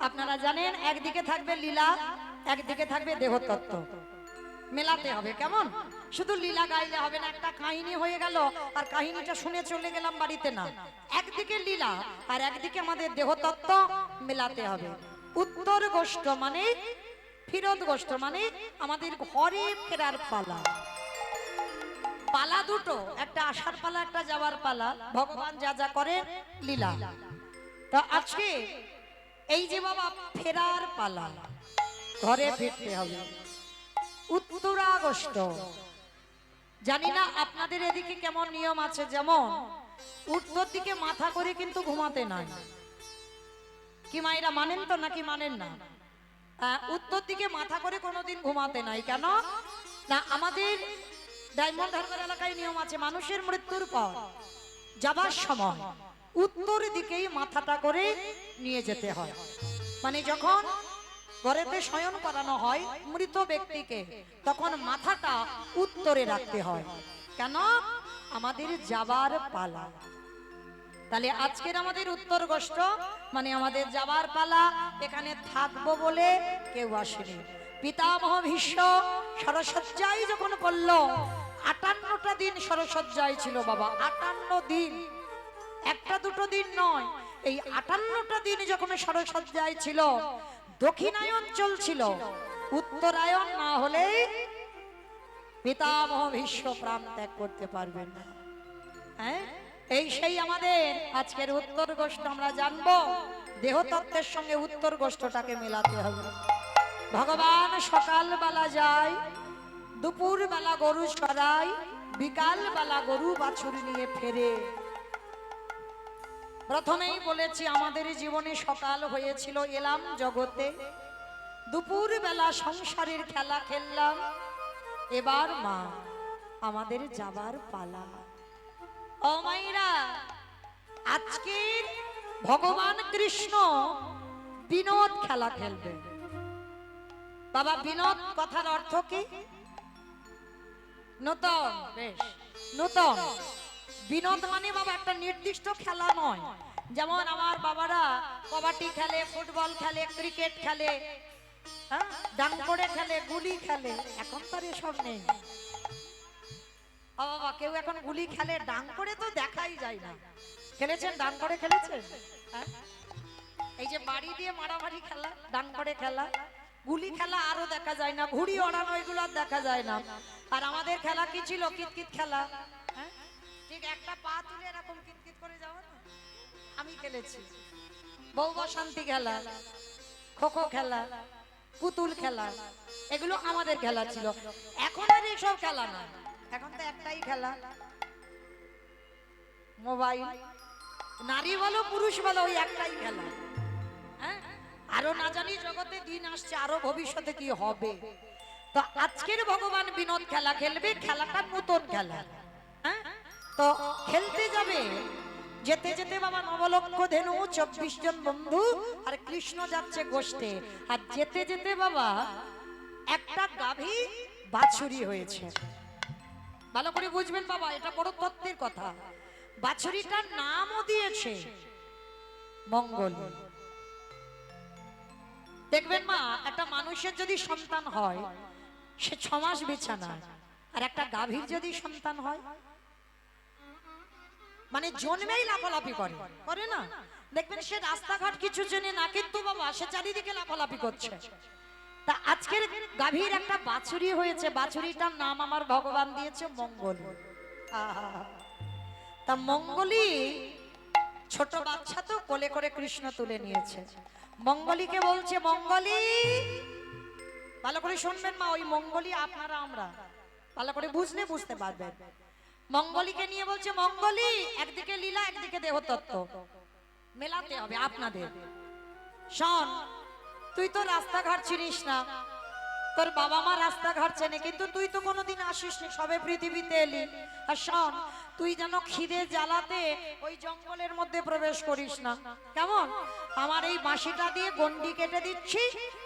আপনারা জানেন একদিকে থাকবে লীলা, একদিকে থাকবে দেহতত্ত্ব, মেলাতে হবে। কেমন? শুধু লীলা গাইলে হবে না, একটা কাহিনী হয়ে গেল আর কাহিনীটা শুনে চলে গেলাম বাড়িতে না। একদিকে লীলা আর একদিকে আমাদের দেহতত্ত্ব মেলাতে হবে। উত্তর গোষ্ঠ মানে ফিরত গোষ্ঠ মানে আমাদের ঘরে ফেরার পালা। পালা দুটো, একটা আসার পালা, একটা যাওয়ার পালা। ভগবান যা যা করে লীলা। তো আজকে এই যে বাবা ফেরার পালা, ঘরে ফিরতে হবে। উত্তরাগস্ট, জানি না আপনাদের এদিকে কেমন নিয়ম আছে। যেমন উত্তর দিকে মাথা করে কিন্তু ঘুমাতে নাই। কি মায়েরা মানেন তো নাকি মানেন না? উত্তর দিকে মাথা করে কোনোদিন ঘুমাতে নাই। কেন না, আমাদের ডায়মন্ড হারবার এলাকায় নিয়ম আছে, মানুষের মৃত্যুর পর যাবার সময় উত্তর দিকেই মাথাটা করে নিয়ে যেতে হয়। মানে যখন ঘরেতে শয়ন করানো হয় মৃত ব্যক্তিকে, তখন মাথাটা উত্তরে রাখতে হয়। কেন? আমাদের যাবার পালা। তাহলে আজকের আমাদের উত্তর গোষ্ঠ মানে আমাদের যাবার পালা। এখানে থাকবো বলে কেউ আসেনি। পিতামহ ভীষ্ম সরসজ্জায় যখন পড়ল, 58টা দিন সরসজ্জায় ছিল বাবা। 58 দিন, একটা দুটো দিন নয়, এই 58টা দিন যখন সরসজ্জায় ছিল, দক্ষিণায়ন চলছিল, উত্তরায়ণ না হলে পিতামহ ভীষ্ম প্রাণ ত্যাগ করতে পারবেন না। হ্যাঁ, এই সেই আমাদের আজকের উত্তর গোষ্ঠ। আমরা জানবো দেহতত্ত্বের সঙ্গে উত্তর গোষ্ঠটাকে মেলাতে হবে। ভগবান সকাল বেলা যায়, দুপুর বেলা গরু চড়ায়, বিকাল বেলা গরু বাছুর নিয়ে ফেরে। প্রথমেই বলেছি আমাদের জীবনে সকাল হয়েছিল, এলাম জগতে, দুপুর বেলা সংসারের খেলা খেললাম, এবার মা আমাদের যাবার পালা। ও মাইরা, আজকের ভগবান কৃষ্ণ বিনোদ খেলা খেলবে। বাবা বিনোদ কথার অর্থ কি? নূতন। বেশ, নূতন। বিনোদ মানে বাবা একটা নির্দিষ্ট খেলা নয়। যেমন আমার বাবারা কবাডি খেলে, ফুটবল খেলে, ক্রিকেট খেলে, ডাং করে খেলে, গুলি খেলে। এখন তো এসব নেই। বাবা কেউ এখন গুলি খেলে, ডাং করে তো দেখাই যায় না। খেলেছেন? ডাং করে খেলেছেন? এই যে বাড়ি দিয়ে মারামারি খেলা, ডাং করে খেলা, গুলি খেলা আরো দেখা যায় না, ঘুড়ি ওড়ানো এগুলো আর দেখা যায় না। আর আমাদের খেলা কি ছিল? কিতকিত খেলা। ঠিক একটা পা তুলে এরকম কিতকিত করে যাওয়া না, আমি খেলেছি। বউ বসন্তি খেলা, খোখো খেলা, পুতুল খেলা, এগুলো আমাদের খেলা ছিল। এখন আর এইসব খেলা না, এখন তো একটাই খেলা, মোবাইল। নারী বলো পুরুষ বলো, ওই একটাই খেলা। হ্যাঁ, আরো না জানি জগতে দিন আসছে, আরো ভবিষ্যতে কি হবে। তো আজকের ভগবান বিনোদ খেলা খেলবে, খেলাটা নতুন খেলা। হ্যাঁ, তো খেলতে যাবে, যেতে যেতে বাবা নবলক্ষ ধেনু 24 জন বন্ধু আর কৃষ্ণ যাচ্ছে গোষ্ঠে। আর যেতে যেতে বাবা একটা গাভী বাছুরি হয়েছে। ভালো করে বুঝবেন বাবা, এটা বড় তত্ত্বের কথা। বাছুরিটার নামও দিয়েছে মঙ্গল। দেখবেন মা, একটা মানুষের যদি সন্তান হয় সে 6 মাস বিছানায়, আর একটা গাভীর যদি সন্তান হয় মানে জন্মেই লাফালাফি করে, করে না? দেখবেন সে রাস্তাঘাট কিছু চেনে না, কিন্তু বাবা সে চারিদিকে লাফালাফি করছে। তা আজকের গাভীর একটা বাছুরি হয়েছে, বাছুরিটার নাম আমার ভগবান দিয়েছে মঙ্গল। তা মঙ্গলি ছোট বাচ্চা তো কোলে করে কৃষ্ণ তুলে নিয়েছে। মঙ্গলিকে বলছে মঙ্গলি, ভালো করে শুনবেন মা, ওই মঙ্গলি আপনারা আমরা ভালো করে বুঝলে বুঝতে পারবেন। মঙ্গলিকে নিয়ে বলছে মঙ্গলি, একদিকে লীলা একদিকে দেহতত্ত্ব মেলাতে হবে আপনাদের। শোন, তুই তো রাস্তাঘাট চিনিস না, তোর বাবা মা রাস্তাঘাট চেনে, কিন্তু তুই তো কোনোদিন আসিস নি, সবে পৃথিবীতে এলি। আর শোন, তুই যেন খিদে জ্বালাতে ওই জঙ্গলের মধ্যে প্রবেশ করিস না, কেমন? আমার এই বাঁশিটা দিয়ে গন্ডি কেটে দিচ্ছি,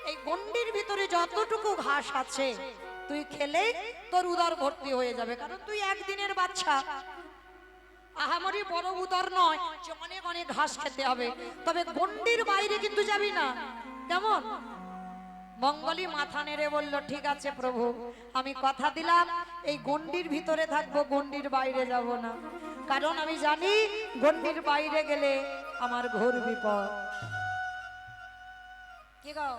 এই গন্ডির ভিতরে যতটুকু ঘাস আছে তুই খেলে তোর উদর ভর্তি হয়ে যাবে, কারণ তুই একদিনের বাচ্চা। আহামরি বড় উদর নয় যে অনেক অনেক ঘাস খেতে হবে, তবে গন্ডির বাইরে কিন্তু যাবি না। কেমন? মঙ্গলি মাথা নেড়ে বলল, ঠিক আছে প্রভু, আমি কথা দিলাম এই গন্ডির ভিতরে থাকবো, গন্ডির বাইরে যাব না। কারণ আমি জানি গন্ডির বাইরে গেলে আমার ঘোর বিপদ। কি গো,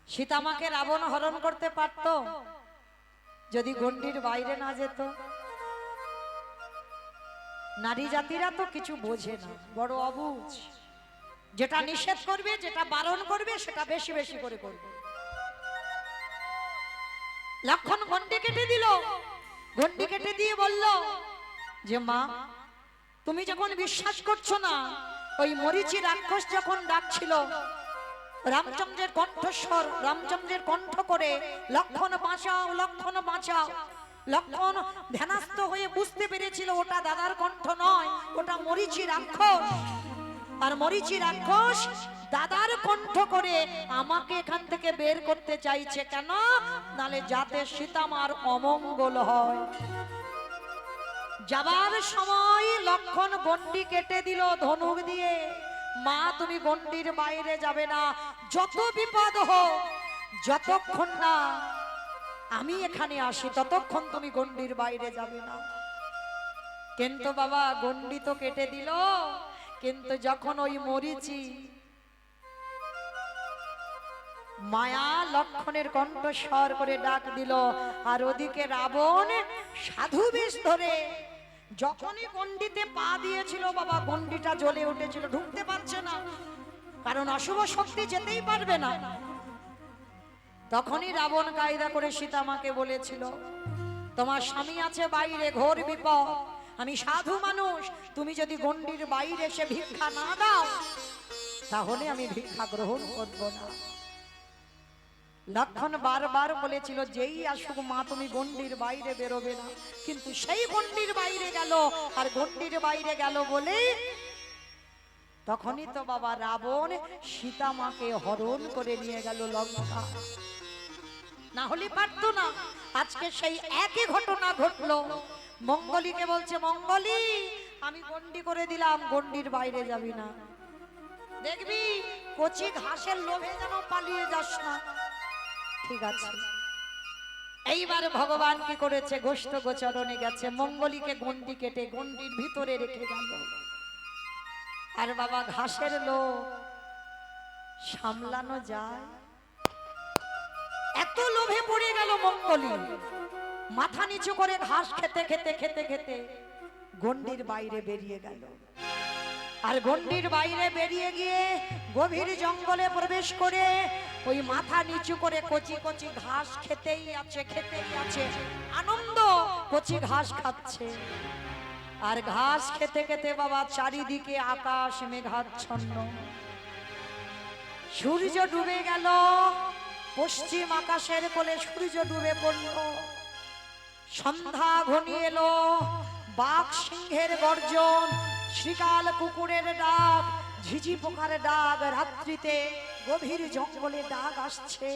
সীতামাকে রাবণ হরণ করতে পারত যদি গন্ডির বাইরে না যেত? নারী জাতিরা তো কিছু বোঝে না, বড় অবুঝ। যেটা নিষেধ করবে, যেটা বারণ করবে, সেটা বেশি বেশি করে করবে। লক্ষণ গন্ডি কেটে দিল, গন্ডি কেটে দিয়ে বলল যে মা, তুমি যখন বিশ্বাস করছো না, ওই মরিচি রাক্ষস যখন ডাকছিল রামচন্দ্রের কণ্ঠস্বর, রামচন্দ্রের কণ্ঠ করে লক্ষণ বাঁচাও, লক্ষণ বাঁচাও। লক্ষণ ধ্যানস্থ হয়ে বুঝতে পেরেছিল ওটা দাদার কণ্ঠ নয়, ওটা মরিচি রাক্ষস। আর মরিচি রাক্ষস দাদার কণ্ঠ করে আমাকে এখান থেকে বের করতে চাইছে। কেন? নালে যাতে সীতামার অমঙ্গল হয়। যাবার সময় লক্ষণ গন্ডি কেটে দিল ধনুক দিয়ে। মা, তুমি গন্ডির বাইরে যাবে না, যত বিপদ হোক, যতক্ষণ না আমি এখানে আসি ততক্ষণ তুমি গন্ডির বাইরে যাবে না। কিন্তু বাবা, গন্ডি তো কেটে দিল, কিন্তু যখন ওই মরিচি মায়া লক্ষণের কণ্ঠস্বর করে ডাক দিল, আর ওদিকে রাবণ সাধু বেশ ধরে যখনই গন্ডিতে পা দিয়েছিল বাবা, গন্ডিটা জ্বলে উঠেছিল, ঢুকতে পারছে না, কারণ অশুভ শক্তি যেতেই পারবে না। তখনই রাবণ কায়দা করে সীতামাকে বলেছিল, তোমার স্বামী আছে বাইরে, ঘোর বিপদ, আমি সাধু মানুষ, তুমি যদি গন্ডির বাইরে এসে ভিক্ষা না দাও তাহলে আমি ভিক্ষা গ্রহণ করব না। লক্ষণ বারবার বলেছিল, যেই আসুক মা, তুমি গন্ডির বাইরে বেরোবে না। কিন্তু সেই গন্ডির বাইরে গেল, আর গন্ডির বাইরে গেল বলে তখনই তো বাবা রাবণ সীতামাকে হরণ করে নিয়ে গেল লঙ্কা। না হলে পারতো না। আজকে সেই একই ঘটনা ঘটলো। মঙ্গলীকে বলছে, মঙ্গলী, আমি গন্ডি করে দিলাম, গন্ডির বাইরে যাবি না, দেখবি কচি ঘাসের লোভে যেন পালিয়ে যাস না। ঠিক আছে। এইবার ভগবান কি করেছে, গোষ্ঠ গোচরণে গেছে, মঙ্গলীকে গন্ডি কেটে গন্ডির ভিতরে রেখে গেল। আর বাবা, ঘাসের লোভ সামলানো যায়? এত লোভে পড়ে গেল মঙ্গলী, মাথা নিচু করে ঘাস খেতে খেতে খেতে খেতে গন্ডির বাইরে বেরিয়ে গেল। আর গন্ডির বাইরে বেরিয়ে গিয়ে গভীর জঙ্গলে প্রবেশ করে ওই মাথা নিচু করে কচি কচি ঘাস খেতেই আছে, খেতেই আছে, আনন্দ, কচি ঘাস খাচ্ছে। আর ঘাস খেতে খেতে বাবা চারিদিকে আকাশ মেঘাচ্ছন্ন, সূর্য ডুবে গেল, পশ্চিম আকাশের কোলে সূর্য ডুবে পড়ল। সন্ধ্যা ঘনিয়ে এলো, বাঘ সিংহের গর্জন, শ্রীকাল কুকুরের ডাক, ঝিঝি পোকার ডাক, রাত্রিতে গভীর জঙ্গলে ডাক আসছে।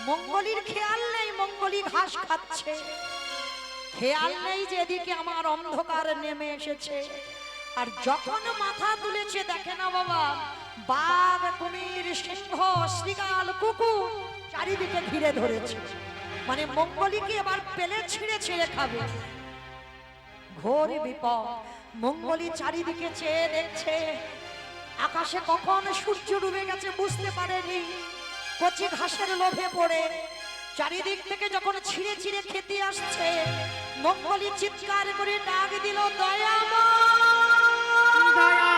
মঙ্গলীর খেয়াল নেই, মঙ্গলী ঘাস খাচ্ছে, খেয়াল নেই যে এদিকে আমার অন্ধকার নেমে এসেছে। আর যখন মাথা তুলেছে দেখে না বাবা, বাঘ, কুমির, সিংহ, শ্রীকাল, কুকুর চারিদিকে ঘিরে ধরেছে। মানে মঙ্গলীকে এবার পেলে ছিঁড়ে ছিঁড়ে খাবে। ঘোর বিপদ। মঙ্গলী চারিদিকে চেয়ে দেখছে, আকাশে কখন সূর্য ডুবে গেছে বুঝতে পারেনি। কচি ঘাসের লোভে পড়ে চারিদিক থেকে যখন ছিঁড়ে ছিঁড়ে খেতে আসছে, মঙ্গলী চিৎকার করে ডাক দিল, দয়াময়, দয়া।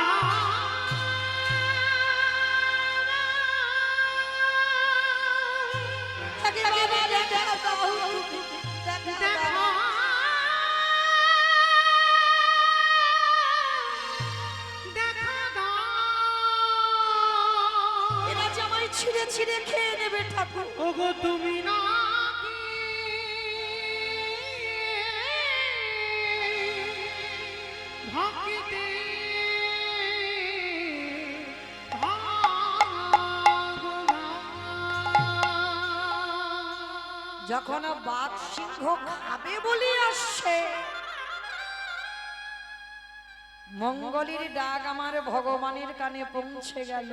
ছিঁড়ে ছিঁড়ে খেয়ে নেবে ঠাকুর। ওগো তুমি না ভাকিতে যখন বাঘ সিংহ খাবে বলে আসছে, মঙ্গলের ডাক আমার ভগবানের কানে পৌঁছে গেল।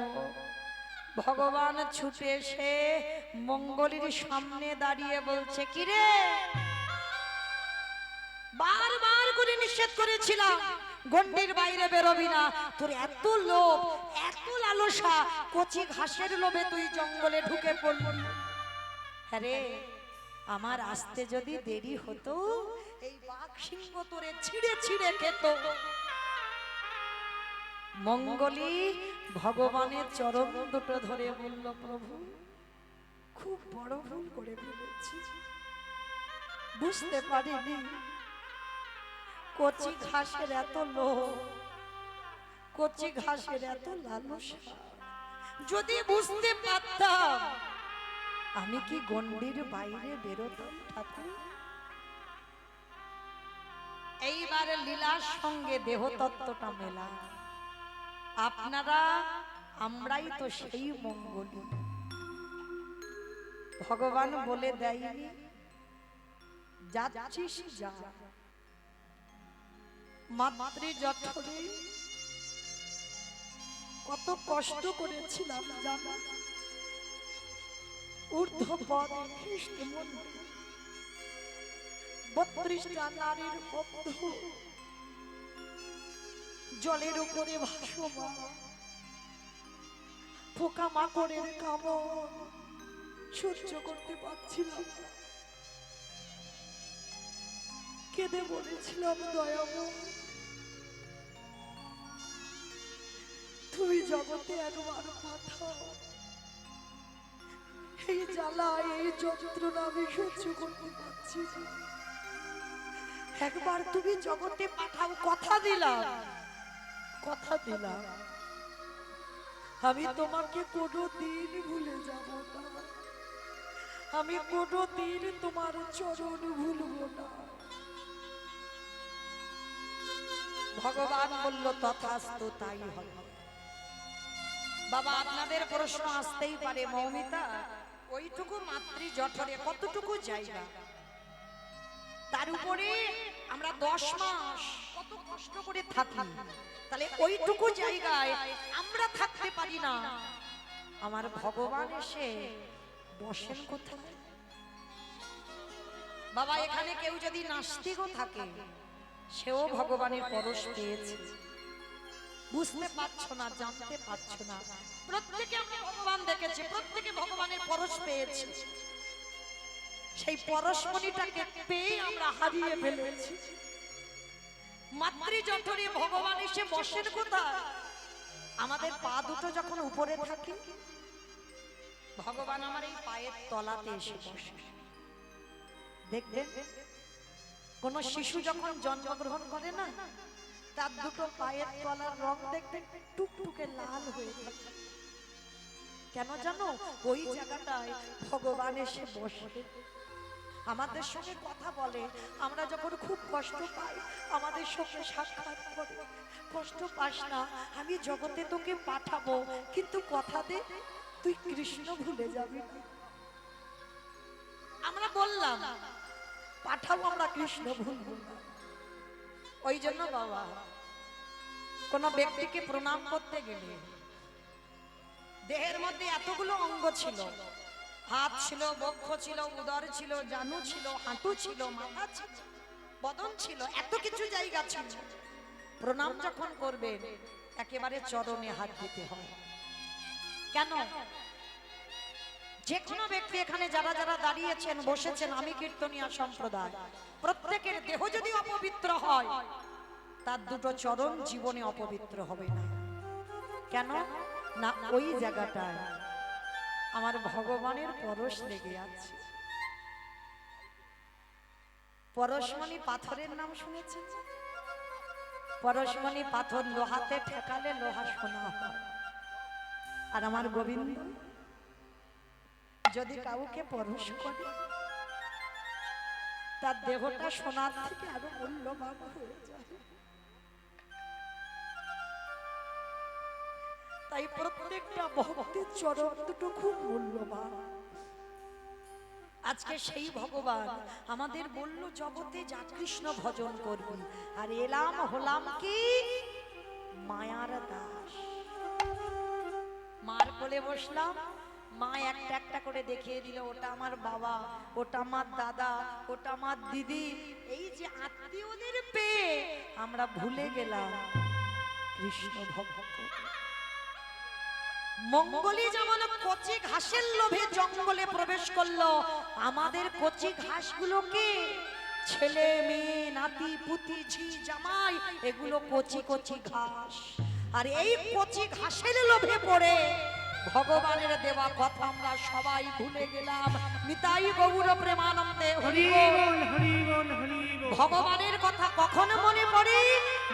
ভগবান ছুটে এসে মঙ্গলের সামনে দাঁড়িয়ে বলছে, কিরে, বারবার করে নিষেধ করেছিলাম গন্ডির বাইরে বেরোবি না, তোর এত লোভ, এত লালসা, কচি ঘাসের লোভে তুই জঙ্গলে ঢুকে পড়লি। হ্যাঁ রে, আমার আসতে যদি দেরি হতো এই বাঘ সিংহ তোরে ছিঁড়ে ছিঁড়ে খেত। মঙ্গলী ভগবানের চরণ দুটো ধরে বলল, প্রভু খুব বড় ভুল করে ফেলেছি, বুঝতে পারিনি কচি ঘাসের এত লোভ, কচি ঘাসের এত লালসা। যদি বুঝতে পারতাম আমি কি গন্ডির বাইরে বেরোতাম ঠাকুর? এইবার লীলার সঙ্গে দেহতত্ত্বটা মেলা। আপনারা আমরাই তো সেই মঙ্গলী। ভগবান বলে দেয়নি যাচ্ছিস যা, মাতৃ জঠরে কত কষ্ট করেছিলাম জানা, ঊর্ধ্বপদ খ্রিস্ট মন্দির 32টা নারীর বন্ধ জলের উপরে ভাসমান, পোকা মাকড়ের কামড় সহ্য করতে পারছিলাম, কেঁদে বলেছিলাম, দয়াময় তুমি জগতে একবার পাঠাও, এই জ্বালা এই যন্ত্রণা আমি সহ্য করতে পারছি, একবার তুমি জগতে পাঠাও। কথা দিলাম, কথা দিলাম, আমি তোমাকে কোনোদিন ভুলে যাব না, আমি কোনোদিন তোমার চরণ ভুলব না। ভগবান বলল, তথাস্তু, তাই হবে। বাবা, আপনাদের প্রশ্ন আসতেই পারে, মৌমিতা ওইটুকু মাতৃ জঠরে কতটুকু জায়গা, তার উপরে আমরা 10 মাস কত কষ্ট করে থাকি, তাহলে ওইটুকু জায়গায় আমরা থাকতে পারি না, আমার ভগবান এসে বসেন কোথায়? বাবা, এখানে কেউ যদি নাস্তিকও থাকে সেও ভগবানের পরশ পেয়েছে। বুঝতে পারছো না, জানতে পারছো না, প্রত্যেকে আমরা ভগবান দেখেছি, প্রত্যেকে ভগবানের পরশ পেয়েছি, সেই পরশমণিটাকে পেয়ে আমরা হারিয়ে ফেলেছি। মাতৃ জঠরে ভগবান এসে বসেন কোথায়? আমাদের পা দুটো যখন উপরে থাকে, ভগবান আমার এই পায়ের তলাতে এসে বসে। দেখবেন কোন শিশু যখন জন্মগ্রহণ করে না, তার দুটো পায়ের তলার রং দেখবেন টুকটুকে লাল হয়ে থাকে। কেন জানো? ওই জায়গাটায় ভগবান এসে বসে, আমাদের সঙ্গে কথা বলে। আমরা যখন খুব কষ্ট পাই আমাদের সঙ্গে সাক্ষাৎ করে, কষ্ট পাস না, আমি জগতে তোকে পাঠাবো, কিন্তু কথা দে তুই কৃষ্ণ ভুলে যাবি না। আমরা বললাম পাঠাবো, আমরা কৃষ্ণ ভুলবো না। ওই জন্য বাবা, কোন ব্যক্তিকে প্রণাম করতে গেলে দেহের মধ্যে এতগুলো অঙ্গ ছিল, হাত ছিল, বক্ষ ছিল, উদর ছিল, জানু ছিল, হাঁটু ছিল, মাথা ছিল, বদন ছিল, এত কিছু জায়গা ছিল। প্রণাম যখন করবেন একেবারে চরণে হাত দিতে হয়। কেন? যে কোনো ব্যক্তি এখানে যারা যারা দাঁড়িয়েছেন, বসেছেন, আমি কীর্তনিয়া সম্প্রদায়, প্রত্যেকের দেহ যদি অপবিত্র হয়, তার দুটো চরণ জীবনে অপবিত্র হবে না। কেন না? ওই জায়গাটায় আমার ভগবানের পরশ লেগে আছে। পরশমণি পাথরের নাম শুনেছেন? পরশমণি পাথর লোহাতে ঠেকালে লোহা সোনা হয়। আর আমার গোবিন্দ যদি কাউকে পরশ করে, তার দেহটা সোনার থেকে আরো মূল্যবান হয়ে যায়। তাই প্রত্যেকটা ভক্তের চরণ দুটো খুব মূল্যবান। আজকে সেই ভগবান আমাদের বলল, জগতে যা কৃষ্ণ ভজন করবি। আর এলাম হলাম কি? মায়ার দাস। মার কোলে বসলাম, মা একটা একটা করে দেখিয়ে দিল, ওটা আমার বাবা, ওটা আমার দাদা, ওটা আমার দিদি। এই যে আত্মীয়দের পেয়ে আমরা ভুলে গেলাম কৃষ্ণ ভক্ত। মঙ্গলি যেমন কচি ঘাসের লোভে জঙ্গলে প্রবেশ করলো, আমাদের কচি ঘাসগুলোকে ছেলে মেয়ে নাতি পুতি ঝি জামাই এগুলো কচি কচি ঘাস, আর এই কচি ঘাসের লোভে পড়ে ভগবানের দেওয়া কথা আমরা সবাই ভুলে গেলাম। নিতাই গৌর প্রেমানন্দে হরি বল, হরি বল, হরি বল। ভগবানের কথা কখন মনে পড়ে?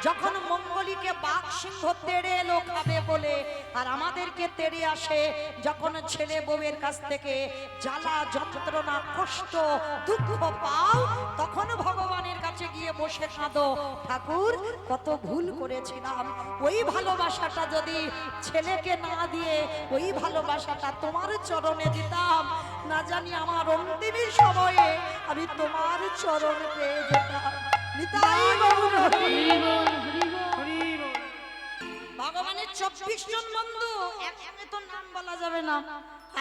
যখন মঙ্গলিকে বাঘ সিংহ তেড়ে এলো খাবে বলে, আর আমাদেরকে তেড়ে আসে যখন ছেলে বউয়ের কাছ থেকে জ্বালা যন্ত্রণা কষ্ট দুঃখ পাও, তখন ভগবানের কাছে গিয়ে বসে কাঁদো, ঠাকুর কত ভুল করেছিলাম, ওই ভালোবাসাটা যদি ছেলেকে না দিয়ে ওই ভালোবাসাটা তোমার চরণে দিতাম, না জানি আমার অন্তিম সময়ে আমি তোমার চরণ পেয়ে যেতাম। ভগবানের 24 জন বন্ধু, একসঙ্গে তো নাম বলা যাবে না,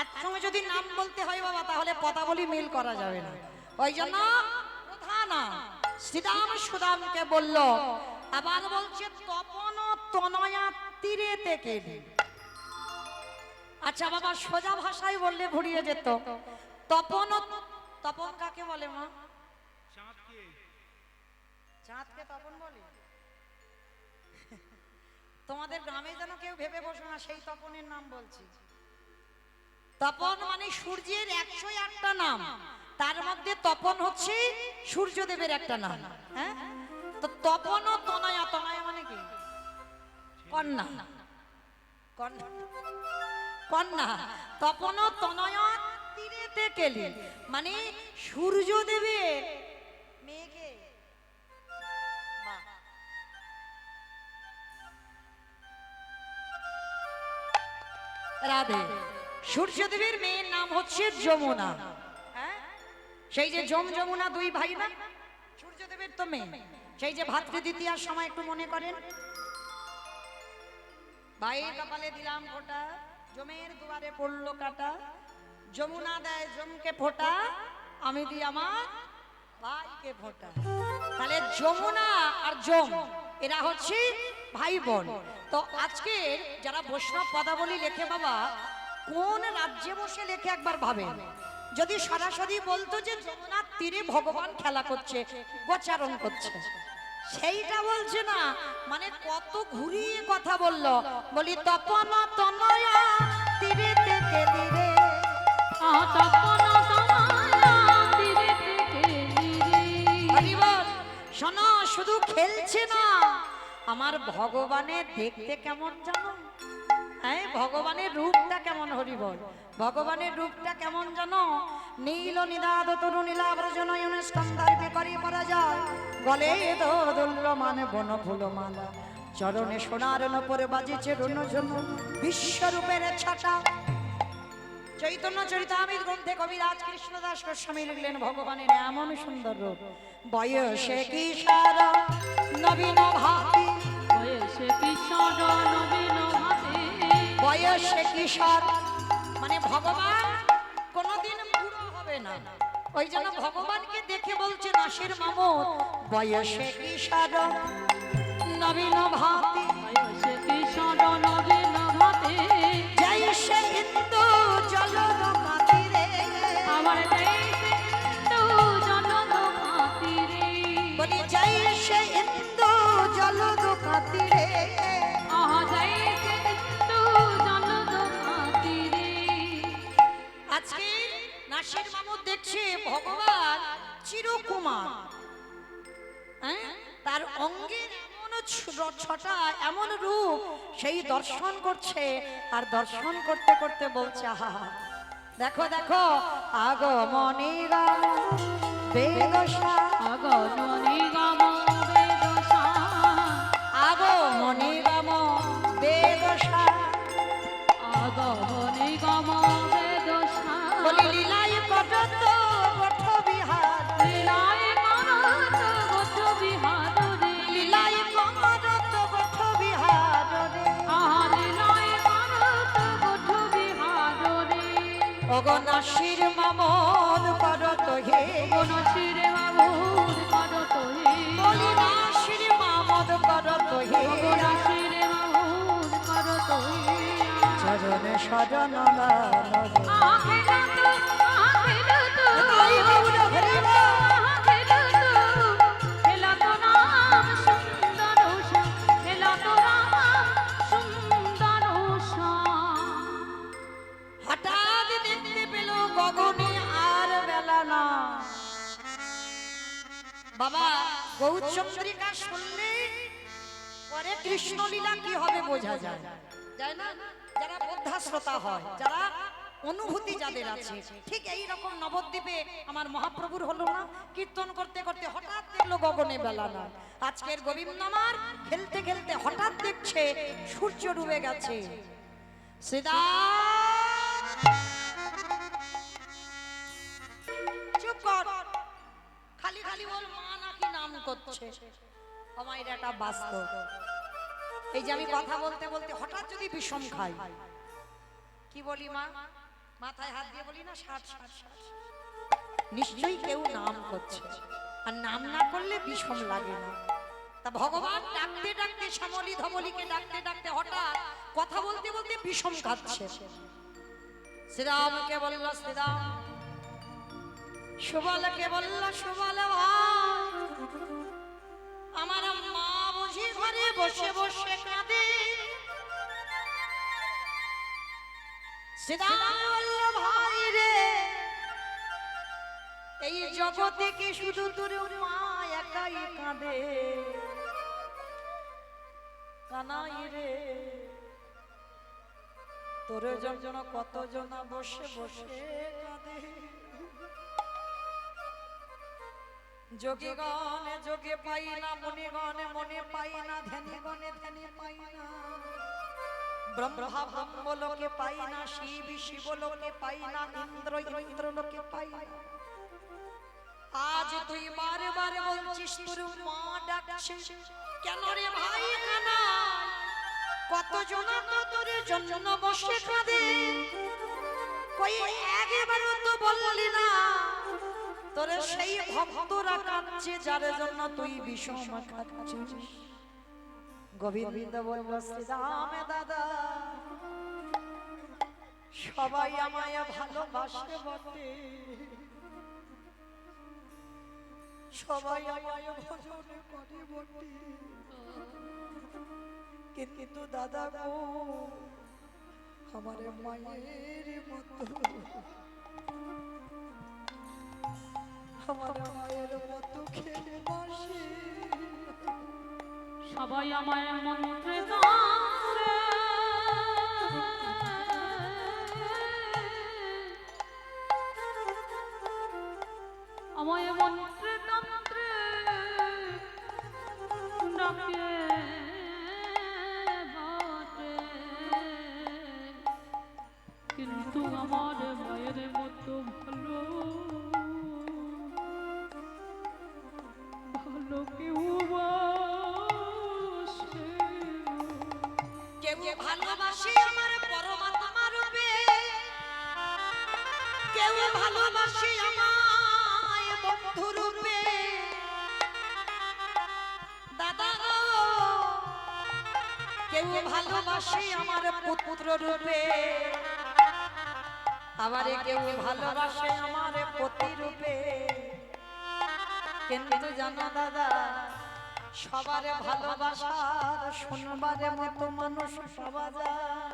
একসঙ্গে যদি নাম বলতে হয় বাবা তাহলে পদাবলী মিল করা যাবে না। ওই জন্য প্রধান শ্রীরাম সুদামকে বলল, আবার বলছে তপন তনয়া তীরে থেকে। আচ্ছা বাবা সোজা ভাষায় বললে ভুলিয়ে যেত। তপন, তপন কাকে বলে মা? চাঁদকে তপন বলে? তোমাদের গ্রামে যেন কেউ ভেবে বসো না সেই তপনের নাম বলছি। তপন মানে সূর্যের 108টা নাম, তার মধ্যে তপন হচ্ছে সূর্যদেবের একটা নাম। হ্যাঁ, তো তপন ও তনয়া, তনয়া মানে কি? কন্যা, কন্যা, কন্যা। তপন ও তনয়া তীরেতে কেলি মানে সূর্যদেবের মেয়েকে। রাধে। সূর্যদেবের মেয়ের নাম হচ্ছে যমুনা। হ্যাঁ, সেই যে যমুনা দুই ভাই না, সূর্যদেবের তো মেয়ে। সেই যে ভাতৃ দ্বিতীয়ার সময় একটু মনে করেন, ভাইয়ের কপালে দিলাম ফোঁটা, জমের দুয়ারে পড়লো কাটা, যমুনা দেয় জমকে ফোঁটা, আমি দিই আমার ভাইকে ফোঁটা। তাহলে যমুনা আর যম এরা হচ্ছে ভাই বোন। তো আজকে যারা বৈষ্ণব পদাবলী লেখে বাবা, কোন রাজ্যে বসে লেখে একবার ভাবেন। যদি সরাসরি বলতো যে যমুনার তীরে ভগবান খেলা করছে, গোচারণ করছে, সেইটা বলছে না, মানে কত ঘুরিয়ে কথা বললো। বলি তপন তনয়া তীরে থেকে তীরে, তপন তনয়া তীরে থেকে তীরে। শোনো, শুধু খেলছে না, আমার ভগবানের দেখতে কেমন জানো? হ্যাঁ, ভগবানের রূপটা কেমন? হরি বল। ভগবানের রূপটা কেমন জানো? নীল নিদাদ তরু নীলাব্রজন স্কন্ধার্পে করি পরা যায়, গলে দোদুল্য মানে বন ফুল মালা, চরণে সোনার নপরে বাজিছে রুনঝুন বিশ্বরূপের ছাটা। চৈতন্য চরিতামৃত গ্রন্থে কবিরাজ কৃষ্ণদাস গোস্বামী লিখলেন ভগবানের এমন সুন্দর রূপ। বয়সে কিশোর নবীন ভাতি, বয়সে কিশোর নবীন ভাতি, বয়সে কিশোর মানে ভগবান কোনদিন বুড়ো হবে না। ওই জন্য ভগবানকে দেখে বলছে নাসির মামুদ, বয়সে কিশোর নবীন ভাতি, বয়সে কিশোর নবীন ভাতি, জয়সে ইন্দু জলদ কাতিরে, আমার জয়সে ইন্দু জলদ কাতিরে, বলি জয়সে ইন্দু জলদ কাতিরে, আহা জয়সে ইন্দু জলদ কাতিরে। আজকে নাসির মামুদ দেখছে ভগবান চিরকুমার, হ্যাঁ, তার অঙ্গের এমন ছটা এমন রূপ, সেই দর্শন করছে, আর দর্শন করতে করতে বলছে আহা দেখো দেখো, আগমনী রাম বেদশা, আগমনী রাম বেদশা, আগমনী রাম বেদশা, আগমনী রাম বেদশা, বলি লীলাই কটত বঠ বিহার, লীলাই কটত বঠ বিহার, লীলাই কটত বঠ বিহার, শরণ দান হঠাৎ দেখতে পেল গগনে আর বেলা না। বাবা গৌরচন্দ্রিকা শুনলে পরে কৃষ্ণলীলা কি হবে বোঝা যায়, যায় না? যারা বোদ্ধা শ্রোতা হয়, যারা অনুভূতি যাদের আছে, ঠিক এই রকম নবদ্বীপে আমার মহাপ্রভুর হলো না, কীর্তন করতে করতে হঠাৎ দেখলো গগনে বেলা না। আজকের গোবিন্দ আমার খেলতে খেলতে হঠাৎ দেখছে সূর্য ডুবে গেছে। সীতা চুপ কর, খালি খালি ওর মা নাকি নাম করছে। আমার এটা বাস্তব। এই যে আমি কথা বলতে বলতে হঠাৎ যদি বিষম খাই, কি বলি মা, মাথায় হাত দিয়ে বলি না 60 নিশ্চয়ই কেউ নাম করছে, আর নাম না করলে বিষম লাগে না। তা ভগবান ডাকতে ডাকতে শ্যামলী ধবলীকে ডাকতে ডাকতে হঠাৎ কথা বলতে বলতে বিষম খাচ্ছে। শ্রীরামকে বলল শ্রীরাম, সুবলকে বলল সুবল ভাই, আমার মা বুঝি ঘরে বসে বসে কাঁদে। শ্রীরাম বলল ভাই রে, এই জগতে কি শুধু তোর মা একাই কাঁদে? কানাই রে, তোর জন্য কতজন বসে বসে কাঁদে। যোগীগণে যোগে পাই না, মুনিগণে মনে পাই না, ধ্যানীগণে ধ্যানে পাই না, ব্রহ্মা ব্রহ্মলোকে পাই না, শিব শিবলোকে পাই না, ইন্দ্র ইন্দ্রলোকে পাই না। আজ তুই বারে বারে বলছিস তোর মা ডাকছে, কেন রে ভাই কানা? কতজন তো তোর জন্য বসে কাঁদে, কই একবারও তো বললি না তোর সেই ভক্তরা কাঁদছে যার জন্য তুই বিষম খাচ্ছিস। গোবিন্দ বলল শ্রীরাম দাদা, সবাই আমায় ভালোবাসে বটে, সবাই আমায় ভজন করে বটে, কিন্তু দাদা গো আমার মায়ের মতো, আমার মায়ের মতো খেলে বসে। সবাই আমার মন্ত্রে তন্ত্রে, আমায় মন্ত্রে তন্ত্রে ডাকে বটে, কিন্তু আমার মায়ের মতো ভালো ভালো কেউ কেউ ভালোবাসে আমার পরমাত্মা রূপে, কেউ ভালোবাসে আমায় বন্ধু রূপে। দাদা কেউ ভালোবাসে আমার পুত্র রূপে, আবার কেউ ভালোবাসে আমার পতি রূপে। কিন্তু জানো দাদা, সবার ভালোবাসার শুনবার মতো মানুষ পাওয়া যায়,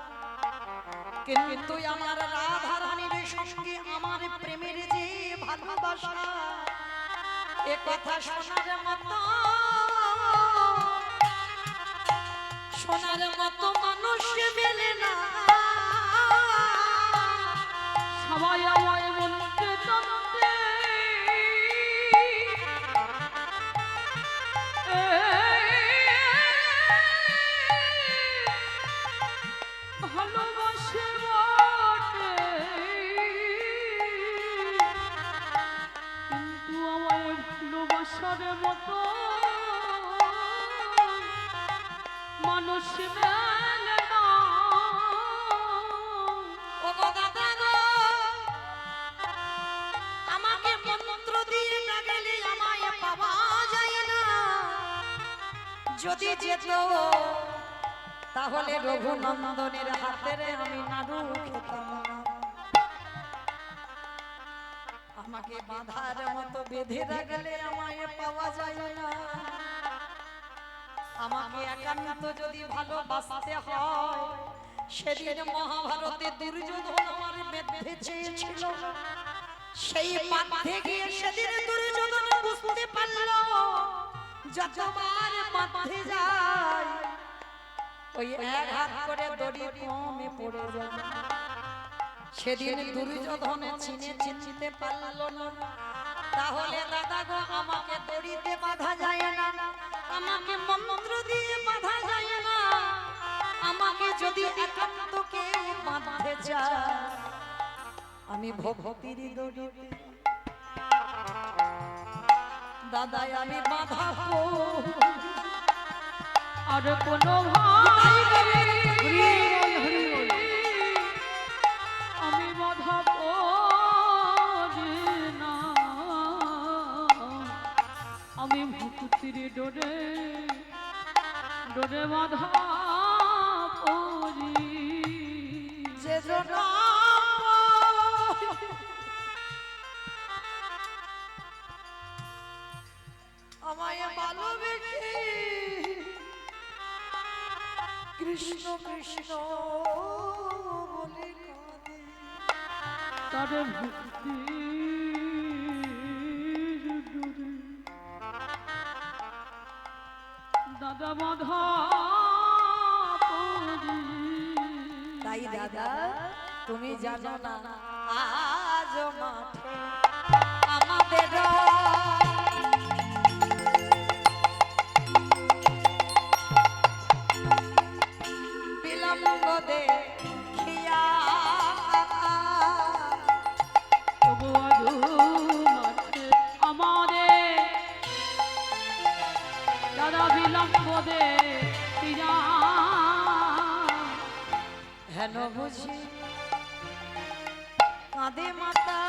কিন্তু আমার রাধা রানীর সঙ্গে আমার প্রেমের যে ভালোবাসা, এ কথা শোনার মতো মানুষ মেলে না। সবাই আমায় মন্ত্রে তন্ত্রে ভালোবাসে বটে, কিন্তু আমায় ভালোবাসার মতো মানুষ মেলে না। ও দাদা গো, আমাকে মন্ত্র দিয়ে না গেলে আমায় পাওয়া যায় না, যদি যেত তাহলে রঘুনন্দনের হাতের আমি নাড়ু খেতাম না। আমাকে বাঁধার মতো বেঁধে রাখলে আমায় পাওয়া যায় না। আমাকে একান্ত যদি ভালোবাসতে হয়, সেদিন মহাভারতে দুর্যোধন আমার বেঁধে চেয়েছিল। সেই বাঁধে গিয়ে সেদিন দুর্যোধন বুঝতে পারল, যতবার বাঁধে যায় ওই এক হাত করে দড়ি কমে পড়ে যায়। সেদিন দুর্যোধন চিনতে পারল না। তাহলে দাদা গো, আমাকে দড়িতে বাঁধা যায় না, আমাকে মন্ত্র দিয়ে বাঁধা যায় না। আমাকে যদি একান্ত কেউ বাঁধতে চায়, আমি ভক্তির দড়িতে দাদাই আমি বাঁধাবো। আর কোনো ভাই আমি বাধা পড়ি না, আমি ভক্তির ডোরে ডোরে বাধা পড়ি। যে জন্য আমায় ভালোবেসে কৃষ্ণ কৃষ্ণ বলে কাঁদে, তার ভক্তি দাদা বাধা পড়ি। তাই দাদা তুমি জানো না, আজ মাঠে আমাদের বিলম্ব দেখিয়া তবু আজ মাঠে আমাদের দাদা বিলম্ব দেখিয়া হেন বুঝি কাঁদে মাতা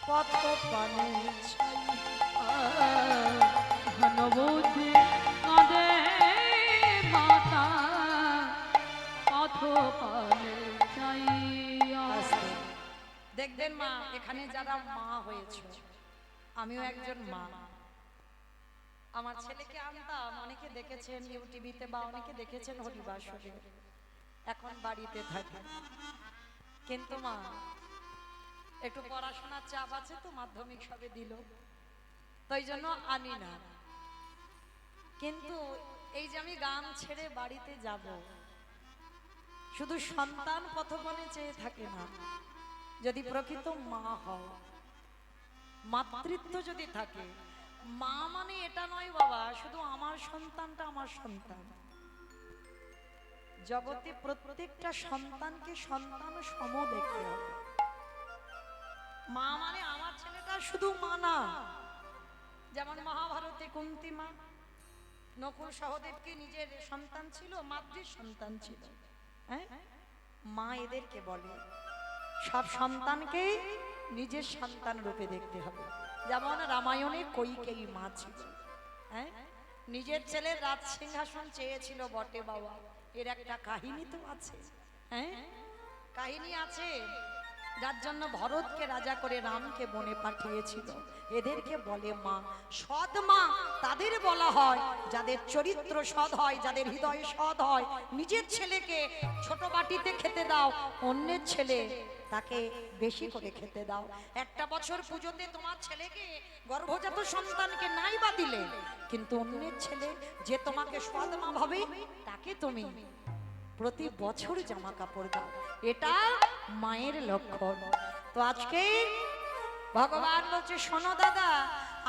কত পানে ঘনবুদ্ধি কাঁদে মাতা পথ পানে চাইয়া। দেখবেন মা, এখানে যারা মা হয়েছে, আমিও একজন মা। আমার ছেলেকে আনতাম, অনেকে দেখেছেন ইউটিভিতে বা অনেকে দেখেছেন হরিবাসরে, এখন বাড়িতে থাকে। কিন্তু মা একটু পড়াশোনার চাপ আছে তো, মাধ্যমিক সবে দিল, তাই জন্য আনি না। কিন্তু এই যে আমি গান ছেড়ে বাড়িতে যাব, শুধু সন্তান পথপনে চেয়ে থাকে না, যদি প্রকৃত মা হও, মাতৃত্ব যদি থাকে, মা মানে এটা নয় বাবা শুধু আমার সন্তানটা আমার সন্তান। জগতে প্রত্যেকটা সন্তানকে সন্তান সম দেখতে হবে। মা মানে আমার ছেলেটা শুধু মা না। যেমন মহাভারতে কুন্তী মা নকুল সহদেবকে নিজের সন্তান ছিল, মাতৃ সন্তান ছিল। হ্যাঁ, মা এদেরকে বলে সব সন্তানকে নিজের সন্তান রূপে দেখতে হবে। যেমন রামায়ণে কৈকেয়ী মা ছিল, হ্যাঁ, নিজের ছেলের রাজ সিংহাসন চেয়েছিল বটে বাবা, এর একটা কাহিনী তো আছে। হ্যাঁ, কাহিনী আছে, যার জন্য ভরতকে রাজা করে রামকে বনে পাঠিয়েছিল। এদেরকে বলে মা। সৎ মা তাদের বলা হয় যাদের চরিত্র সৎ হয়, যাদের হৃদয় সৎ হয়। নিজের ছেলেকে ছোট বাটিতে খেতে দাও, অন্যের ছেলে তাকে বেশি করে খেতে দাও। একটা বছর পুজোতে তোমার ছেলেকে, গর্ভজাত সন্তানকে নাই বা দিলে, কিন্তু অন্যের ছেলে যে তোমাকে সৎ মা ভাবে, তাকে তুমি প্রতি বছর জামা কাপড় দাও। এটা মায়ের লক্ষণ। তো আজকে ভগবান বলছে, শোনো দাদা,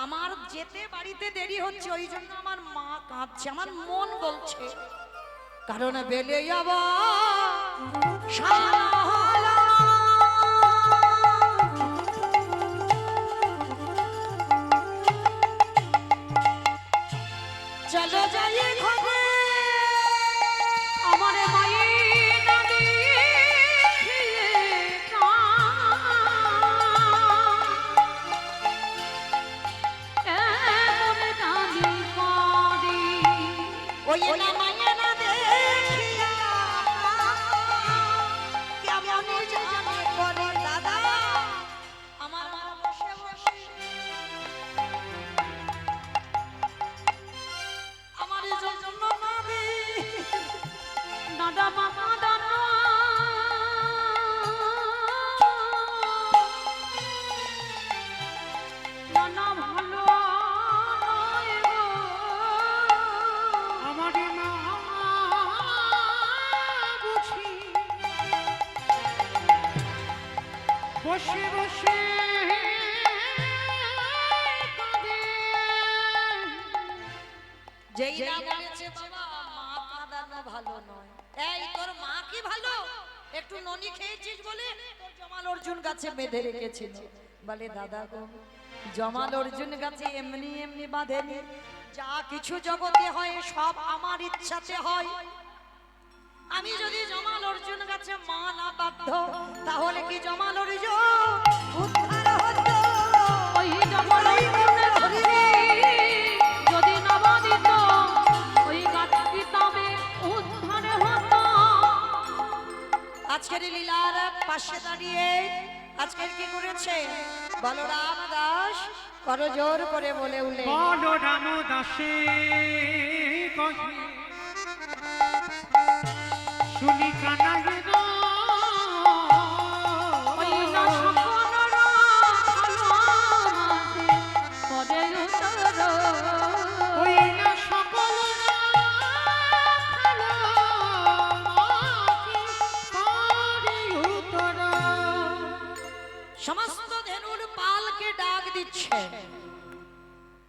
আমার যেতে বাড়িতে দেরি হচ্ছে, ওই জন্য আমার মা কাঁদছে, আমার মন বলছে, কারণ বেলে যাবা চলো যাই ঘরে আমার মায়ের নদী খেয়ে এমন কাঁদি কাঁদি ওই বসে কাঁদে। যেই না বলেছে বাবা মা কাঁদানো ভালো নয়। এই তোর মা কি ভালো? একটু ননি খেয়েছিস বলে তোর জমাল অর্জুন গাছে বেঁধে রেখেছিল। বলে দাদা গো জমাল অর্জুন গাছে এমনি এমনি বাঁধেনি, যা কিছু জগতে হয় সব আমার ইচ্ছাতে হয়। আমি যদি জমাল অর্জুন গাছে মা না বাধ্য, তাহলে কি জমাল অর্জুন উদ্ধার হতো? ওই জমাল অর্জুনের গাছে যদি না বাঁধিত, ওই গাছ কি তবে উদ্ধার হতো? আজকের লীলার পাশে দাঁড়িয়ে আজকের কি করেছে বলরাম দাস করজোর করে বলে উঠলে, বলরাম দাসে কহে শুনি কানাই গো ওই না সকলরা ভালোবাসে পদে উত্তর। ওই না সকলরা ভালোবাসে পদে উত্তর। সমস্ত ধেনুর পালকে ডাক দিচ্ছে।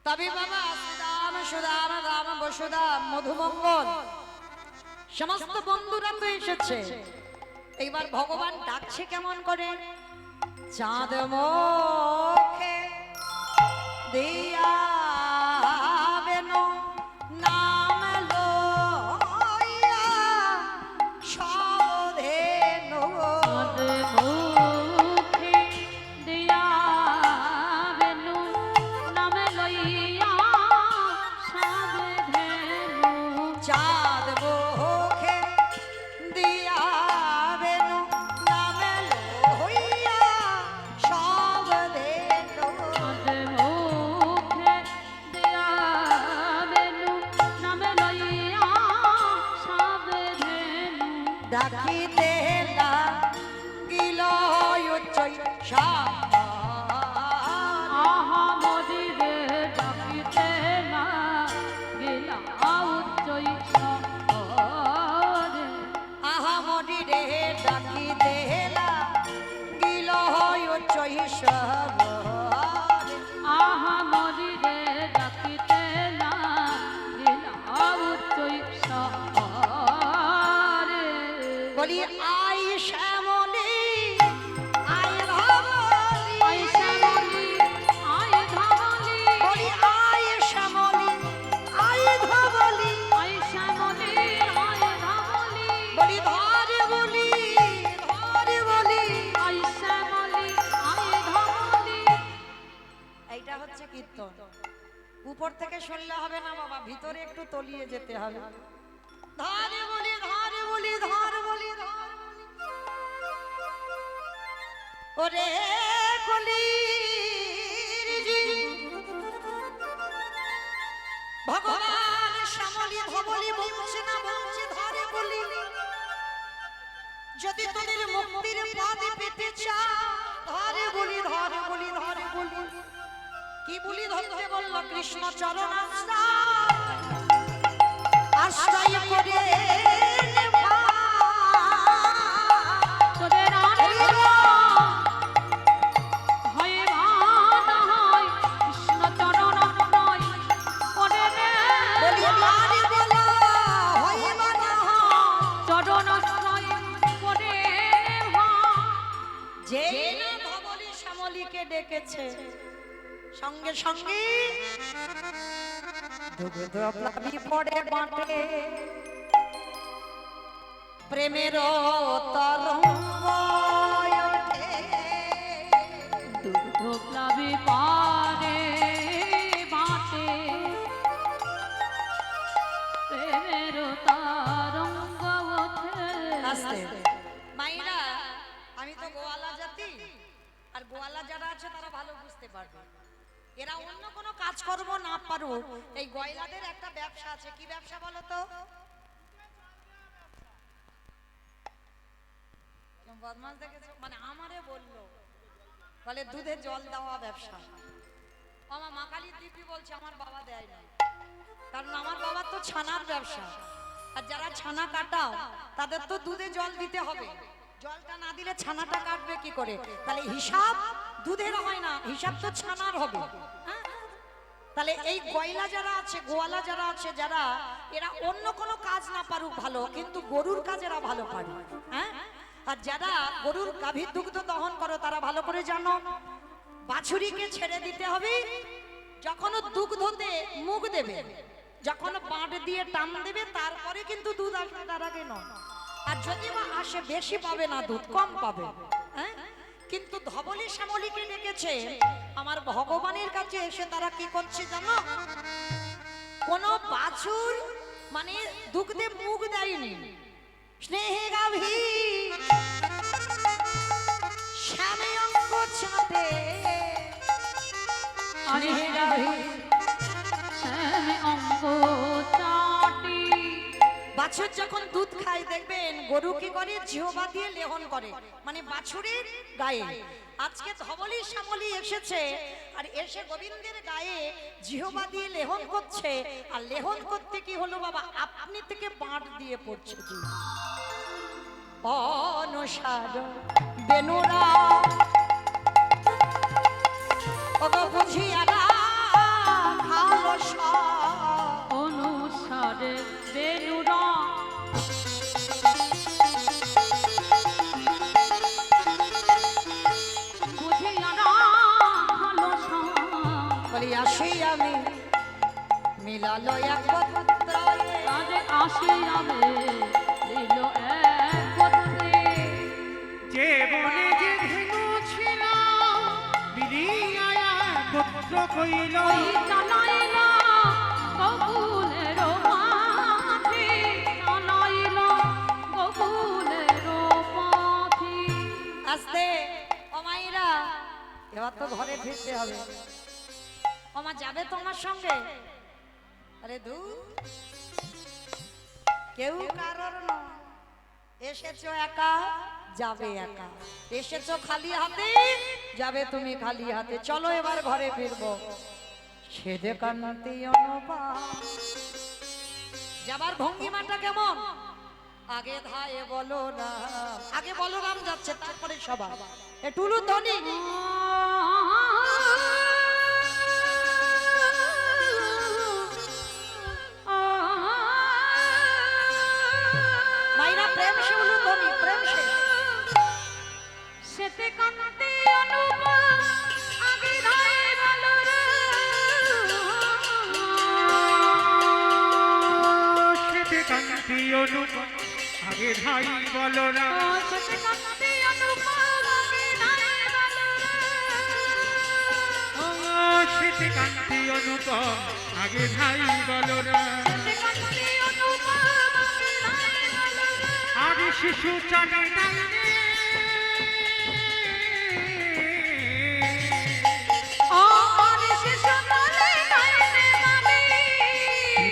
তবে বাবা সুদাম সুদাম রাম বসুদাম মধুমঙ্গল সমস্ত বন্ধুরা তো এসেছে। এইবার ভগবান ডাকছে কেমন করে? চাঁদ মুখে দিয়া বেনু নাম লইয়া সধেনু। পদে মুখে দিয়া বেনু নামে লইয়া সাবে ধেনু। চাঁদ মুখে দিয়া বেনু নামে লইয়া সধেনু। পদে মুখে দিয়া বেনু নামে লইয়া সাবে ধেনু। ডাকিতে লাগিল উচ্চৈ সাবধান। আহা মরিরে ডাকিতে না গেলা উচ্চৈ শহরে। আহামরি রে ডাকিতে লাগিল উচ্চৈ সাবধান। আহা মরিরে ডাকিতে না গেলা উচ্চৈ শহরে। বলি আই শ্যামলি আই ধবলি। আই শ্যামলি আই ধবলি। বলি আই শ্যামলি আই ধবলি। আই শ্যামলি আই ধবলি। বলি ধর বলি ধর বলি। আই শ্যামলি আই ধবলি। এইটা হচ্ছে কীর্তন। উপর থেকে শুনলে হবে না বাবা, ভিতরে একটু তলিয়ে যেতে হবে। ধর বলি ধর বলি ধর বলি ধর বলি। ওরে কলির জি ভগবান শ্যামলি ধবলি বলছে না বলছে ধরে বলি। যদি তোদের মুক্তির পথ পেতে চাও ধরে বলি ধরে বলি ধরে বলি। কি বলি ধরতে বলল? কৃষ্ণ চরণ আশ্রয় করে নেবা। তোদের আনন্দ হয় বাধা হয় কৃষ্ণ চরণ নয় করে নে। বলি বাড়ি বলা হইবা না চরণ আশ্রয় করে নে ভাই। যে না ধবলি শ্যামলীকে ডেকেছে সঙ্গে সঙ্গে দুগ্ধ প্লাবী পড়ে বাঁটে প্রেমের তরঙ্গ ওঠে। দুগ্ধ প্লাবী পারে বাটে প্রেমের তরঙ্গ ওঠে। আস্তে মাইরা, আমি তো গোয়ালা জাতি, আর গোয়ালা যারা আছে তারা ভালো বুঝতে পারবে। এরা অন্য কোনো কাজকর্ম না পারুক, এই গয়লাদের একটা ব্যবসা আছে। কি ব্যবসা বলো তো? বদমাস দেখেছো? মানে আমারে বললো, বলে দুধে জল দেওয়া ব্যবসা। আমার মা কালী দিদি বলছে আমার বাবা দেয় না, কারণ আমার বাবার তো ছানার ব্যবসা। আর যারা ছানা কাটাও তাদের তো দুধে জল দিতে হবে, জলটা না দিলে ছানাটা কাটবে কি করে? তাহলে হিসাব দুধের হয় না, হিসাব তো ছানার হবে। হ্যাঁ? তাহলে এই গয়লা যারা আছে, গোয়ালা যারা আছে, যারা এরা অন্য কোনো কাজ না পারুক ভালো, কিন্তু গরুর কাজ এরা ভালো পারে। হ্যাঁ, আর যারা গরুর গাভীর দুগ্ধ দহন করো তারা ভালো করে জানো, বাছুরিকে ছেড়ে দিতে হবে যখন ও দুগ্ধতে মুখ দেবে, যখন বাঁট দিয়ে টান দেবে তারপরে কিন্তু দুধ আসবে, তার আগে নয়। আর যদি বা আসে বেশি পাবে না, দুধ কম পাবে। হ্যাঁ, কিন্তু ধবলি শ্যামলীকে ডেকেছে আমার ভগবানের কাছে এসে তারা কি করছে জানো, কোন বাছুর মানে দুগ্ধে মুখ দেয়নি, স্নেহে গাভী শ্যামে অঙ্গ চাঁদে, স্নেহে গাভী শ্যামে অঙ্গ চাটি। বাছুর যখন দুধ খায় দেখবেন গরু কি করে, জিহ্বা দিয়ে লেহন করে, মানে বাছুরের গায়ে। আজকে ধবলি শ্যামলী এসেছে আর এসে গোবিন্দের গায়ে জিহ্বা দিয়ে লেহন করছে। আর লেহন করতে কি হলো বাবা, আপনি থেকে বাঁট দিয়ে পড়ছে দুধ। অনুসার বেনুরা ওগো বুঝিয়া না ভালো সব, অনুসারে বেনুরা বুঝিয়া না ভালো সব। বলি আসি আমি মিলালো একত্রায়, আরে আসি আমি লীল একত্রে। যে বনে যে ধেনু ছিল মিলিয়া একত্র কইল, ওই চালাইল গোকুলের মাঝি, চালাইল গোকুলের মাঝি। আস্তে ও মাইরা, এবার তো ঘরে ফিরতে হবে। ওমা যাবে তোমার সঙ্গে? আরে দু কেউ কারোর নয়, এসেছো একা যাবে একা, এসেছো খালি হাতে যাবে তুমি খালি হাতে। চলো এবার ঘরে ফিরবো। সেদে কান্তি অনুপা, যাবার ভঙ্গিমাটা কেমন? আগে ধায়ে বলো না, আগে বলরাম যাচ্ছে তারপরে সবাই। এ টুলু ধ্বনি মাইরা প্রেম সে উলু ধ্বনি, প্রেম সে। সেতে কান্তি অনুপা আগে ধায়ে বলো রে, সেতে কান্তি অনুপ আগে ভাই বলরা, সেতে কান্তি অনুপা আগে ধায়ে বলো রে। সেতে কান্তি অনুপ আগে ভাই বলরা, আর শিশু চলে ডাইনে,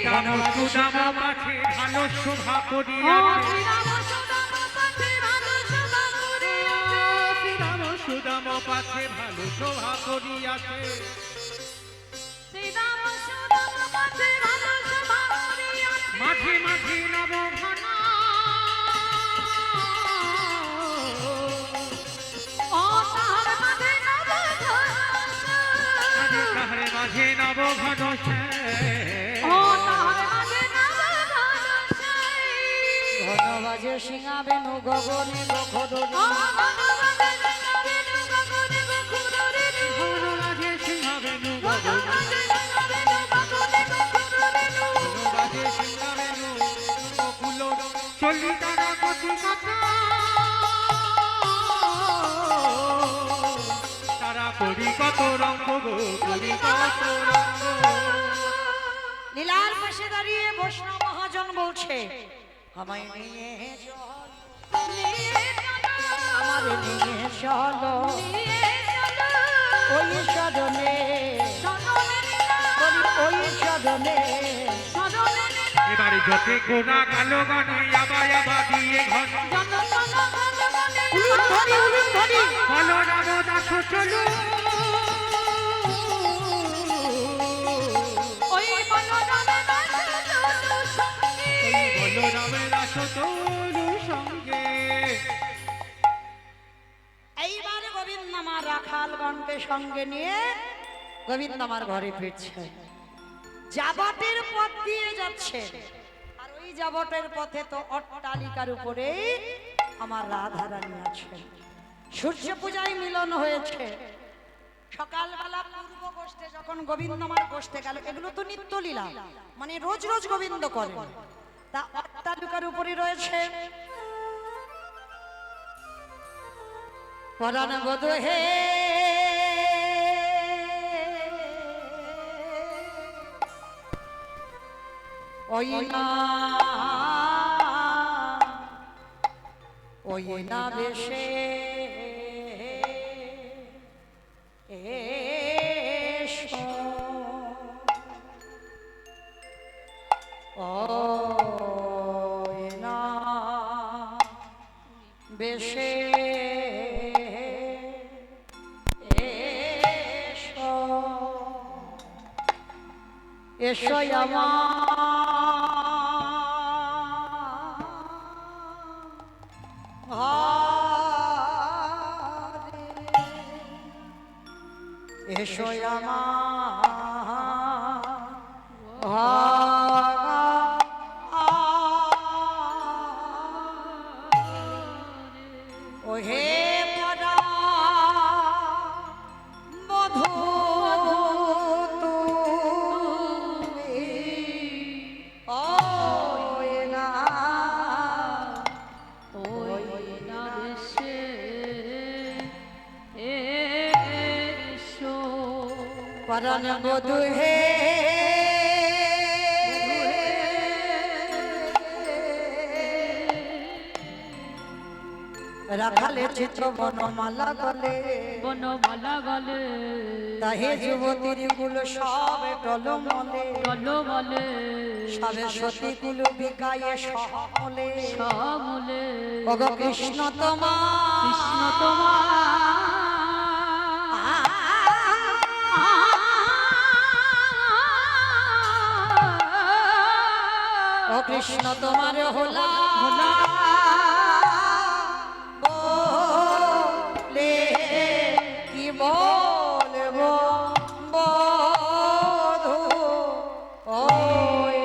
দাম সুদাম পাঠে ভালো শোভা করিয়াছে, দাম সুদাম পাঠে ভালো শোভা করিয়াছে, মাঝে মাঝে নবঘনা তাহারে মাঝে নবঘন ঘন বাজে সিংহা বেনু গগনে গখদরি, মাঝে সিংহাবেনু বাজে সিংহাবেনু বকুল চলি তারা কতি কথা, তারা করি কত রঙ্গ গো, করি কত রঙ্গ। লীলার পাশে দাঁড়িয়ে বৈষ্ণব মহাজন বলছে, আমায় নিয়ে চল, আমার নিয়ে চলো ওই সদনে, বলি ওই সদনে। এবারে যতে গোনা কালো গানে আবা আবা দিয়ে ঘন, উলুন ধরি উলুন ধরি, বলো রাম দাস চলু, বলো রামের দাস তরু সঙ্গে। এইবারে গোবিন্দ আমার রাখালগণ রাখালগণকে সঙ্গে নিয়ে গোবিন্দ আমার ঘরে ফিরছে। যাবটের পথ দিয়ে যাচ্ছে, আর ওই যাবটের পথে তো অট্টালিকার উপরে আমার রাধারানী আছেন। সূর্য পূজায় মিলন হয়েছে। সকালবেলা পূর্ব গোষ্ঠে যখন গোবিন্দ আমার গোষ্ঠে গেল, এগুলো তো নিত্যলীলা, মানে রোজ রোজ গোবিন্দ করে, তা অট্টালিকার উপরে রয়েছে পরাণ বধূ হে ওই না বেশে এসো, ওই না বেশে এসো, এসো এসো ও হে পরা বধূ তুমি ওই না বেশে এসো, পরাণ বধূ হে রাখালে চিত্র বনমালা গলে, বনমালা গলে তাহে যুবতীর কুল সব টলমলে, টলমলে সবে সতী কুল বিকায়ে সহমলে, সমূলে ওগো কৃষ্ণ তোমার, কৃষ্ণ তোমার ও কৃষ্ণ তোমার হোলা হোলা বলে কি বলবো বধূ ওই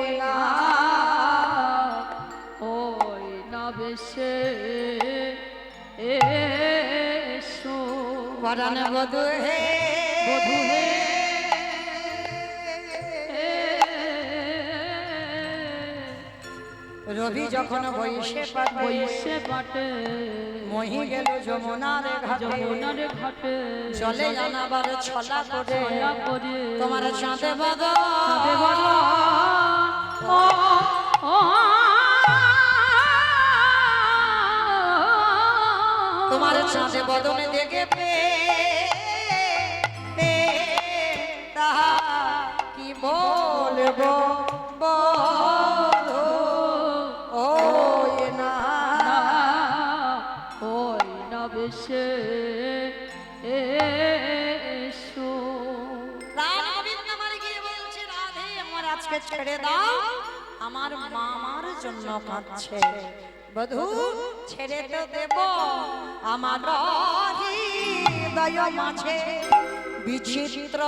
না বেশে এসো, পরাণ বধূ হে বধূ হে রবি যখন বইসে পাটে, বইসে পাটে মহি গেল যমুনার ঘাটে, যমুনার ঘাটে চলে জানাবার ছলা করে, ছলা করে তোমার চাঁদে বাদা চাঁদে বাদা তোমার চাঁদে বদনে দেখে পে তাহা কি বলবো বধূ ওই না বেশে এসো। প্রাণ গোবিন্দ আমার গিয়ে বলছে, রাধে আমার আজকে ছেড়ে দাও, আমার মামার জন্য কাঁদছে। বধূ ছেড়ে তো দেব, আমার হৃদয় মাঝে বিচিত্র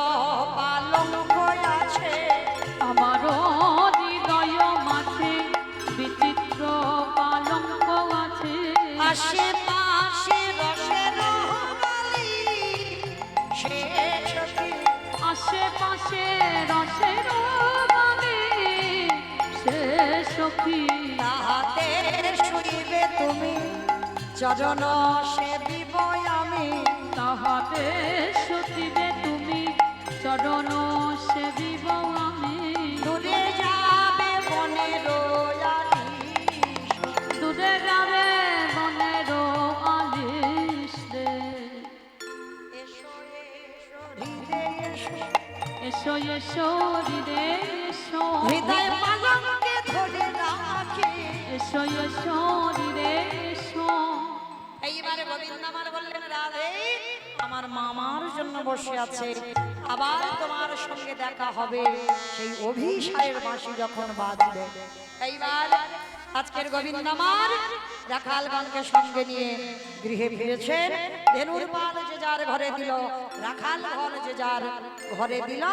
পালঙ্ক আছে, আমার হৃদয় মাঝে বিচিত্র পালঙ্ক আছে, আশেপাশে রসের বালি সে সখী, আশেপাশে রসের বালি সে সখী, তাহাতে শুইবে তুমি চরণ সেবিব আমি, তাহাতে সতীবে তুমি চরণ সেবিব আমি, দূরে যাবে বনের দূরে যাবে বনের আলিস রে, এসো এসো হৃদে এসো, হৃদয় পালঙ্কে ধরে রাখি। এসো এসো হৃদে এসো। এইবারে গোবিন্দ আমার বললেন, রাধে আমার মামার জন্য বসে আছে, আবার তোমার সঙ্গে দেখা হবে সেই অভিসারের বাঁশি যখন বাজবে। এইবার আজকের গোবিন্দ আমার রাখালগণকে সঙ্গে নিয়ে গৃহে ফিরেছেন। ধেনুর পাল যে যার ঘরে দিল, রাখাল ঘর যে যার ঘরে দিল।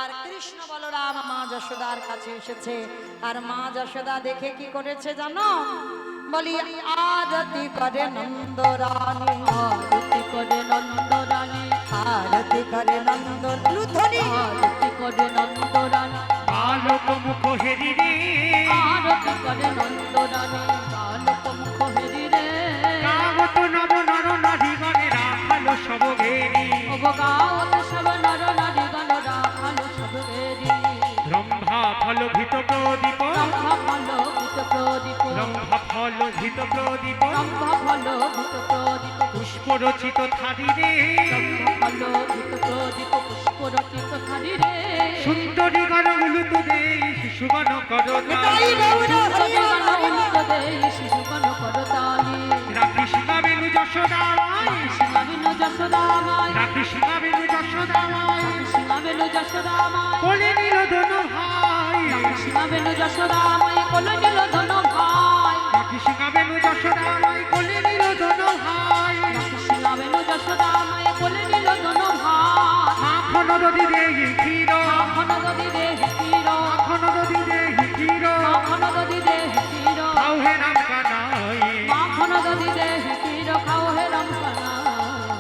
আর কৃষ্ণ বলরাম মা যশোদার কাছে এসেছে। আর মা যশোদা দেখে কি করেছে জানো? বলি আরতি করে নন্দরানী, আরতি করে নন্দরানী, আরতি করে নন্দরানী, আরতি করে নন্দরানী, বালক মুখ হেরি রে আরতি করে নন্দরানী, বালক মুখ হেরি রে। কাগত নব নর নারী গণে রাখালো সব ঘেরি। অবগাওত সব নর নারী গণ রাখালো সব ঘেরি। রম্ভা ফল ভীত প্রদীপ, রম্ভা ফল ভূত প্রদীপ, রম্ভা ফল ভীত প্রদীপ, রম্ভা ফল ভূত প্রদীপ, পুষ্প রচিত থারি রে। রম্ভা ফল ভূত প্রদীপ, পুষ্প রচিত থারি রে। সুন্দরী গণ উলুত দেই শিশুগণ করতালি। উল্টো দেই শিশুগণ করতালি। রাখি শিখাবেনু যশোদামায়, সীমাবেনু যশোদামায়, রাখি শিখাবেনু যশোদামায়। সীমাবেনু যশোদামায়, কোলে নিল দোনো ভাই, সীমাবেনু যশোদামায়, কোলে নিল ধন ভাই। রাখি শিখাবেনু যশোদামায়, কোলে নিল দোনো ভাই। সীমাবেনু যশোদামায়, কোলে নিল ধন ভাই। মাখন নদী দেহি ক্ষীর, মাখন নদী দেহে ক্ষীর, মাখন নদী দেহি ক্ষীর। মাখন নদী দেহে ক্ষীর, খাও হে রাম কানাই, মাখন নদী দেহে ক্ষীর, খাও হে রাম কানাই।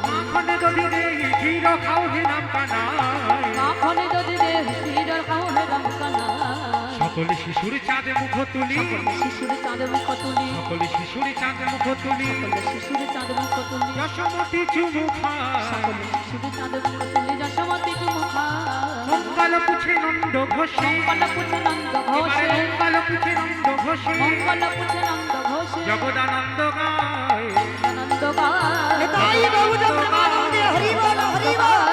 মাখন নদী দেহি ক্ষীর, খাও হে রাম কানাই। মাখন নদী দেহে ক্ষীর, খাও হে রাম কানাই। সকলে শিশুর চাঁদে মুখ তুলি, শিশুর চাঁদে মুখ তুলি, সকলে শিশুর চাঁদে মুখ তুলি। শিশুর চাঁদে মুখ তুলি, যশোমতী চুমু খায়, শিশুর চাঁদে মুখ তুলি, যশোমতী চুমুখা। মঙ্গল পুছে নন্দ ঘোষে, মঙ্গল পুছে নন্দ ঘোষে, এবারে মঙ্গল পুছে নন্দ ঘোষে। মঙ্গল পুছে নন্দ ঘোষে, জগদানন্দ গায়, আনন্দ গায়। তাই গৌর প্রেমানন্দে হরি বল হরি বল।